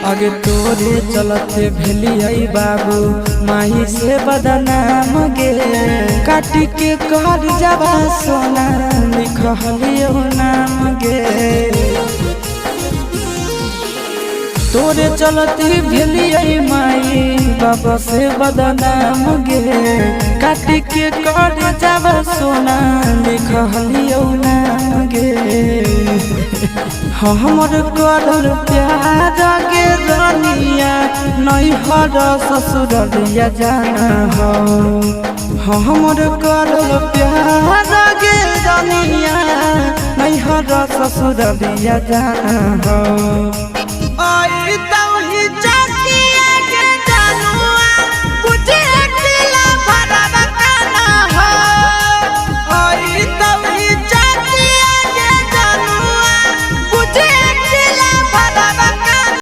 आगे तोरे चलते भेलियै बाबू माही से बदनाम गे काटी के कर जाबा सोना लिखलियो नाम गे तोरे चलते भेलियै माई बाबा से बदनाम गे काटी के कर जाबा सोना लिखलियो नाम गे हमर करल प्यार के दुनिया नहीं हर ससुरलिया जाना हो हमर करल प्यार के दुनिया नहीं हर ससुरलिया जाना हो